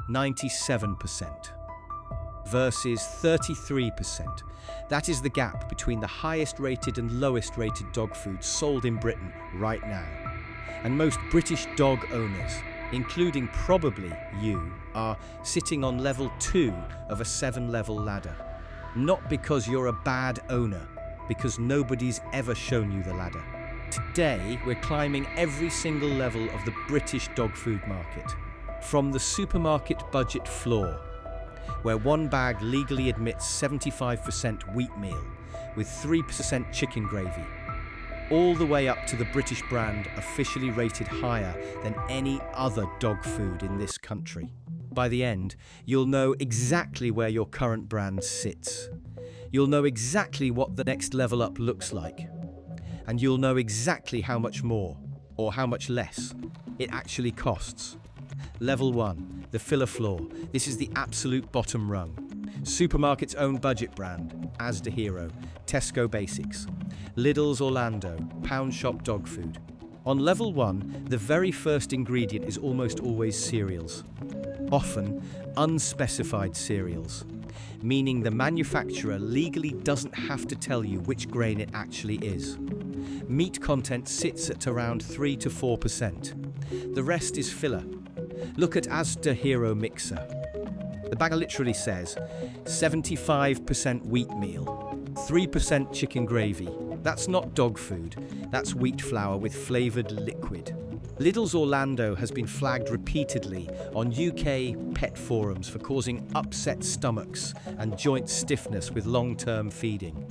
97%, versus 33%. That is the gap between the highest rated and lowest rated dog food sold in Britain right now. And most British dog owners, including probably you, are sitting on level 2 of a 7-level ladder. Not because you're a bad owner, because nobody's ever shown you the ladder. Today, we're climbing every single level of the British dog food market. From the supermarket budget floor, where one bag legally admits 75% wheatmeal with 3% chicken gravy, all the way up to the British brand officially rated higher than any other dog food in this country. By the end, you'll know exactly where your current brand sits. You'll know exactly what the next level up looks like. And you'll know exactly how much more, or how much less, it actually costs. Level 1, the filler floor. This is the absolute bottom rung. Supermarket's own budget brand, Asda Hero, Tesco Basics, Lidl's Orlando, pound shop dog food. On level 1, the very first ingredient is almost always cereals. Often unspecified cereals, meaning the manufacturer legally doesn't have to tell you which grain it actually is. Meat content sits at around 3 to 4%. The rest is filler. Look at Asda Hero Mixer. The bag literally says 75% wheatmeal, 3% chicken gravy. That's not dog food, that's wheat flour with flavoured liquid. Lidl's Orlando has been flagged repeatedly on UK pet forums for causing upset stomachs and joint stiffness with long-term feeding.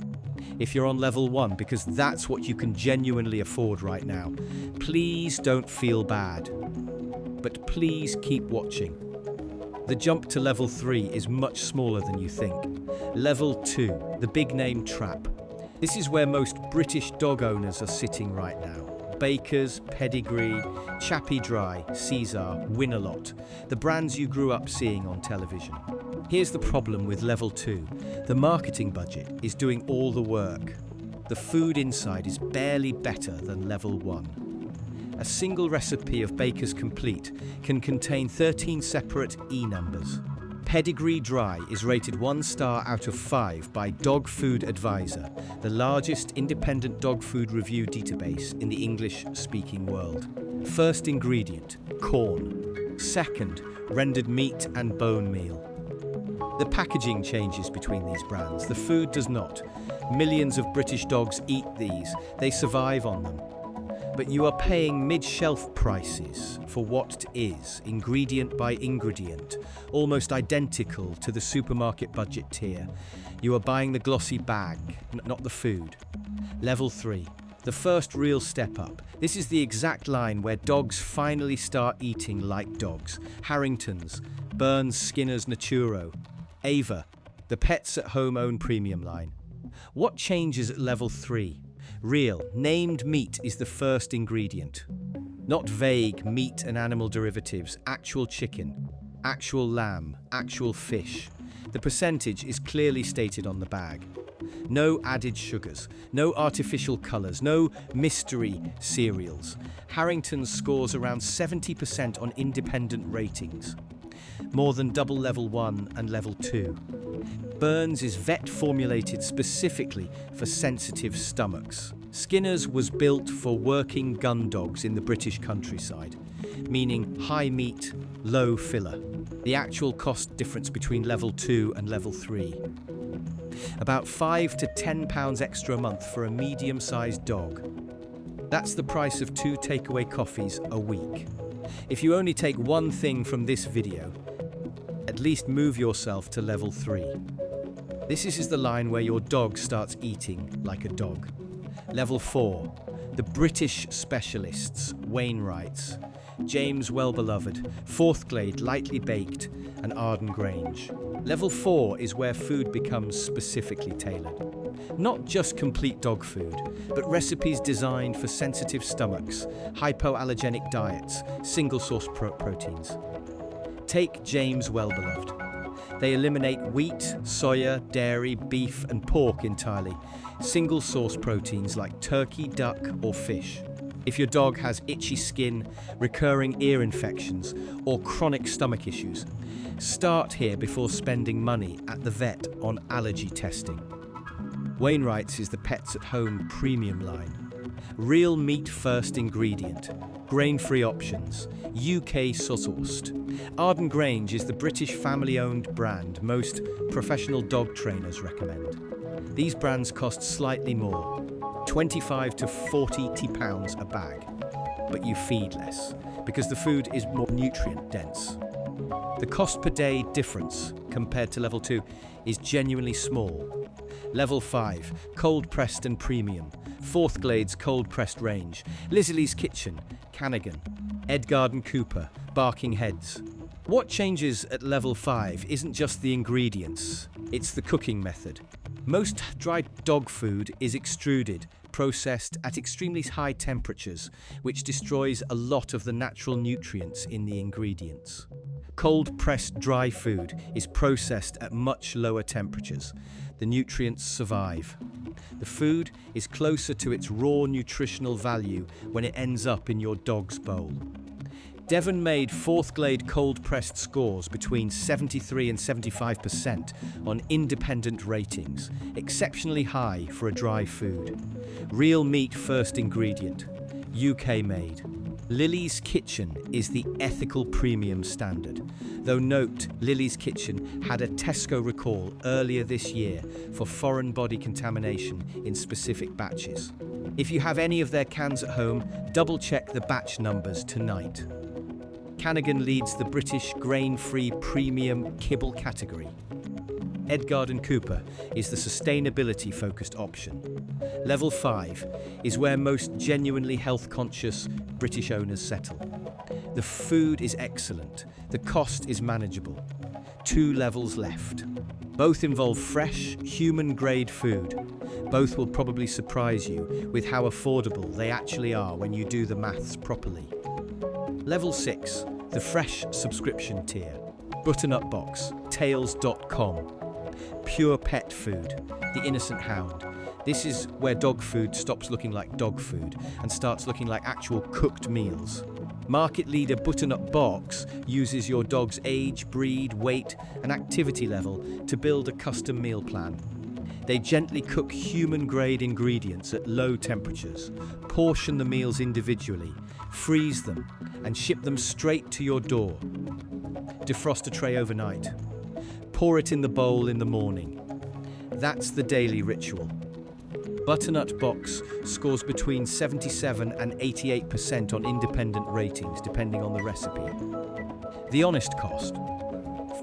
If you're on level 1 because that's what you can genuinely afford right now, please don't feel bad. But please keep watching. The jump to level 3 is much smaller than you think. Level 2, the big name trap. This is where most British dog owners are sitting right now. Bakers, Pedigree, Chappie Dry, Caesar, Win-A-Lot, the brands you grew up seeing on television. Here's the problem with level 2. The marketing budget is doing all the work. The food inside is barely better than level 1. A single recipe of Baker's Complete can contain 13 separate E numbers. Pedigree Dry is rated 1 star out of 5 by Dog Food Advisor, the largest independent dog food review database in the English-speaking world. First ingredient, corn. Second, rendered meat and bone meal. The packaging changes between these brands. The food does not. Millions of British dogs eat these. They survive on them. But you are paying mid-shelf prices for what is, ingredient by ingredient, almost identical to the supermarket budget tier. You are buying the glossy bag, not the food. Level 3, the first real step up. This is the exact line where dogs finally start eating like dogs. Harringtons, Burns Skinner's Naturo, Ava, the Pets at Home own premium line. What changes at level 3? Real, named meat is the first ingredient. Not vague meat and animal derivatives, actual chicken, actual lamb, actual fish. The percentage is clearly stated on the bag. No added sugars, no artificial colours, no mystery cereals. Harringtons scores around 70% on independent ratings, more than double level 1 and level 2. Burns is vet formulated specifically for sensitive stomachs. Skinner's was built for working gun dogs in the British countryside, meaning high meat, low filler. The actual cost difference between level 2 and level 3. About £5 to £10 extra a month for a medium-sized dog. That's the price of 2 takeaway coffees a week. If you only take one thing from this video, at least move yourself to level 3. This is the line where your dog starts eating like a dog. Level 4, the British specialists, Wainwrights, James Wellbeloved, Forthglade lightly baked, and Arden Grange. Level 4 is where food becomes specifically tailored. Not just complete dog food, but recipes designed for sensitive stomachs, hypoallergenic diets, single-source proteins. Take James Wellbeloved. They eliminate wheat, soya, dairy, beef, and pork entirely. Single-source proteins like turkey, duck, or fish. If your dog has itchy skin, recurring ear infections, or chronic stomach issues, start here before spending money at the vet on allergy testing. Wainwright's is the Pets at Home premium line. Real meat first ingredient, grain-free options, UK sourced. Arden Grange is the British family-owned brand most professional dog trainers recommend. These brands cost slightly more, £25 to £40 a bag, but you feed less because the food is more nutrient dense. The cost per day difference compared to level 2 is genuinely small. Level 5, cold pressed and premium. Fourth Glades cold pressed range. Lizzie's Kitchen, Canagan, Edgard and Cooper, Barking Heads. What changes at level 5 isn't just the ingredients, it's the cooking method. Most dried dog food is extruded, processed at extremely high temperatures, which destroys a lot of the natural nutrients in the ingredients. Cold-pressed dry food is processed at much lower temperatures. The nutrients survive. The food is closer to its raw nutritional value when it ends up in your dog's bowl. Devon made Fourth Glade cold-pressed scores between 73 and 75% on independent ratings, exceptionally high for a dry food. Real meat first ingredient, UK made. Lily's Kitchen is the ethical premium standard, though note Lily's Kitchen had a Tesco recall earlier this year for foreign body contamination in specific batches. If you have any of their cans at home, double-check the batch numbers tonight. Canagan leads the British grain-free premium kibble category. Edgard and Cooper is the sustainability-focused option. Level 5 is where most genuinely health-conscious British owners settle. The food is excellent, the cost is manageable. 2 levels left. Both involve fresh, human-grade food. Both will probably surprise you with how affordable they actually are when you do the maths properly. Level 6, the fresh subscription tier. Butternut Box, Tails.com. Pure pet food, the innocent hound. This is where dog food stops looking like dog food and starts looking like actual cooked meals. Market leader Butternut Box uses your dog's age, breed, weight, and activity level to build a custom meal plan. They gently cook human-grade ingredients at low temperatures, portion the meals individually, freeze them, and ship them straight to your door. Defrost a tray overnight. Pour it in the bowl in the morning. That's the daily ritual. Butternut Box scores between 77 and 88% on independent ratings, depending on the recipe. The honest cost,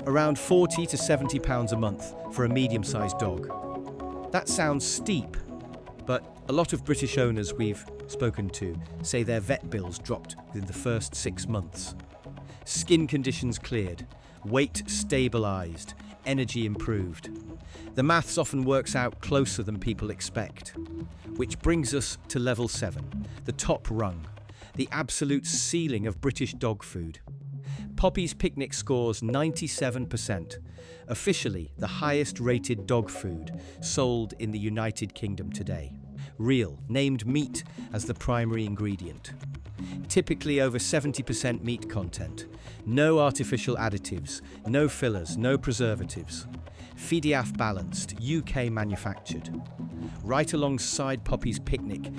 around £40 to £70 a month for a medium-sized dog. That sounds steep, but a lot of British owners we've spoken to say their vet bills dropped within the first 6 months. Skin conditions cleared, weight stabilised, energy improved. The maths often works out closer than people expect. Which brings us to level 7, the top rung, the absolute ceiling of British dog food. Poppy's Picnic scores 97%, officially the highest rated dog food sold in the United Kingdom today. Real, named meat as the primary ingredient. Typically over 70% meat content. No artificial additives, no fillers, no preservatives. FIDIAF balanced, UK manufactured. Right alongside Poppy's Picnic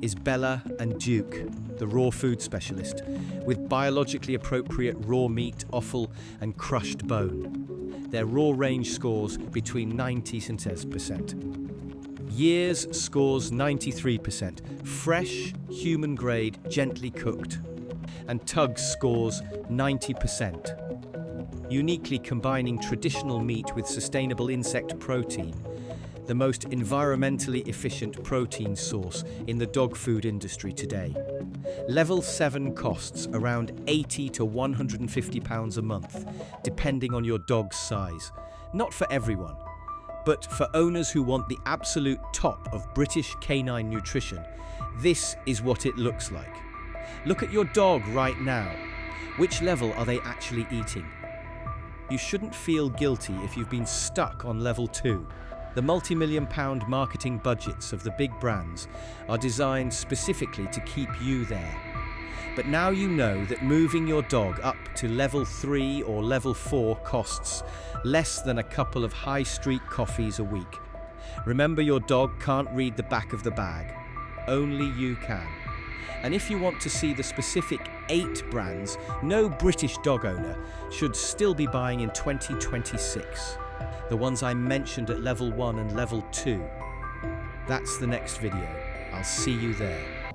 is Bella and Duke, the raw food specialist, with biologically appropriate raw meat, offal and crushed bone. Their raw range scores between 90 and 10%. Years scores 93%, fresh, human grade, gently cooked. And Tugs scores 90%. Uniquely combining traditional meat with sustainable insect protein, the most environmentally efficient protein source in the dog food industry today. Level 7 costs around £80 to £150 a month, depending on your dog's size. Not for everyone, but for owners who want the absolute top of British canine nutrition, this is what it looks like. Look at your dog right now. Which level are they actually eating? You shouldn't feel guilty if you've been stuck on level 2. The multi-million-pound marketing budgets of the big brands are designed specifically to keep you there. But now you know that moving your dog up to level 3 or level 4 costs less than a couple of high street coffees a week. Remember, your dog can't read the back of the bag. Only you can. And if you want to see the specific 8 brands no British dog owner should still be buying in 2026, the ones I mentioned at level 1 and level 2, that's the next video. I'll see you there.